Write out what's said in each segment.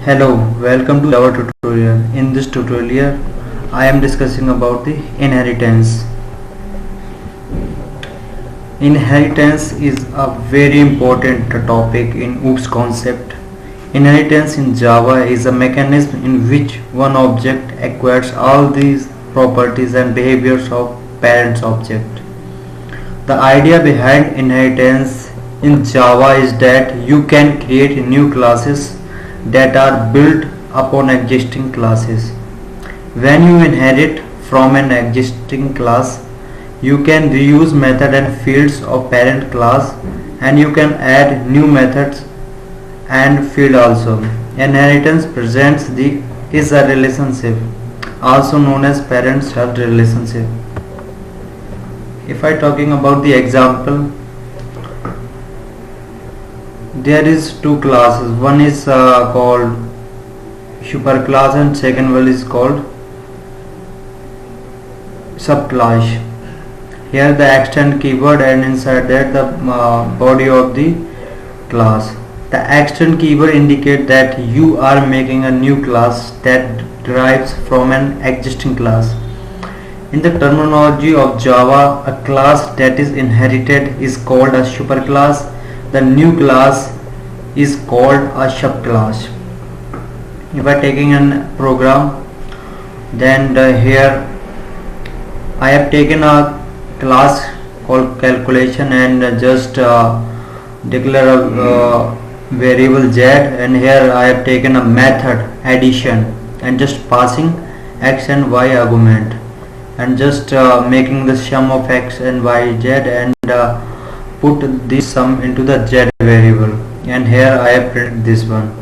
Hello, welcome to our tutorial. In this tutorial, I am discussing about the inheritance. Inheritance is a very important topic in OOPS concept. Inheritance in Java is a mechanism in which one object acquires all these properties and behaviors of parent's object. The idea behind inheritance in Java is that you can create new classes that are built upon existing classes. When you inherit from an existing class, you can reuse method and fields of parent class, and you can add new methods and field also. Inheritance presents the is a relationship, also known as parent-child relationship. If I talking about the example, there is two classes. One is called superclass and second one is called subclass. Here the extend keyword and inside that the body of the class. The extend keyword indicate that you are making a new class that derives from an existing class. In the terminology of Java, a class that is inherited is called a superclass. The new class is called a subclass. If I taking a program, then here I have taken a class called calculation and just declare a variable z, and here I have taken a method addition and just passing x and y argument and just making the sum of x and y z and put this sum into the z variable, and here I have printed this one.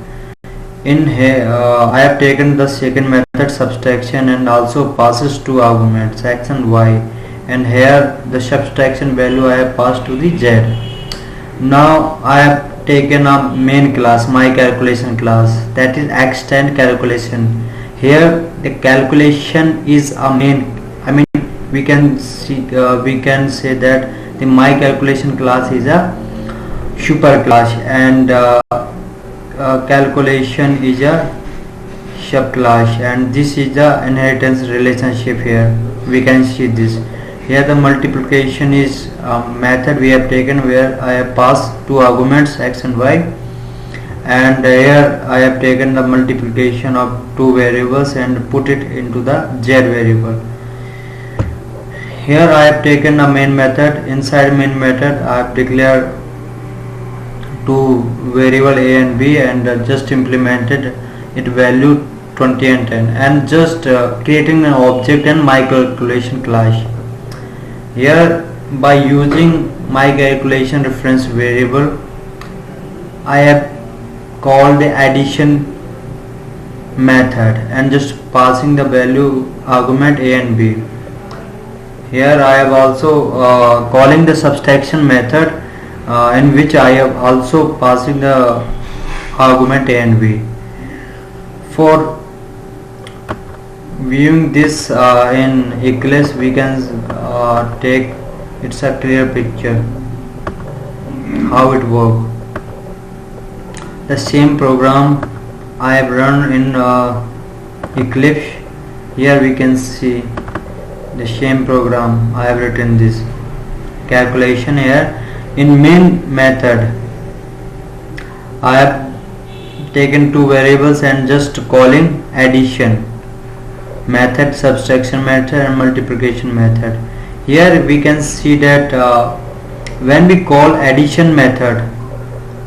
In here I have taken the second method subtraction and also passes two arguments x and y, and here the subtraction value I have passed to the z. Now I have taken a main class, my calculation class, that is extend calculation. Here the calculation is a main, we can say that the my calculation class is a super class, and calculation is a subclass, and this is the inheritance relationship. Here we can see this. Here the multiplication is a method we have taken where I have passed two arguments x and y, and here I have taken the multiplication of two variables and put it into the z variable. Here I have taken a main method. Inside main method I have declared two variable a and b and just implemented it value 20 and 10, and just creating an object and my calculation class. Here by using my calculation reference variable, I have called the addition method and just passing the value argument a and b. Here I have also calling the subtraction method in which I have also passing the argument a and b. For viewing this in Eclipse, we can take it's a clear picture how it works. The same program I have run in Eclipse. Here we can see the same program I have written this calculation. Here in main method I have taken two variables and just calling addition method, subtraction method and multiplication method. Here we can see that when we call addition method,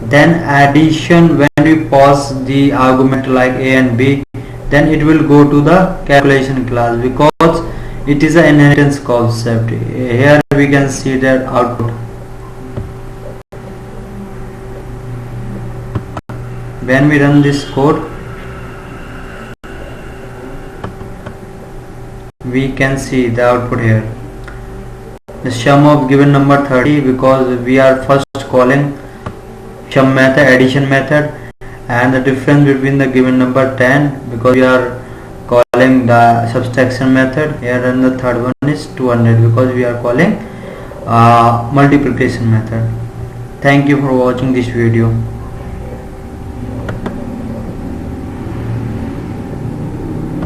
then addition, when we pass the argument like a and b, then it will go to the calculation class because it is an inheritance concept. Here we can see that output. When we run this code, we can see the output here. The sum of given number 30, because we are first calling sum method, addition method, and the difference between the given number 10 because we are calling the subtraction method here, and the third one is 200 because we are calling multiplication method. Thank you for watching this video.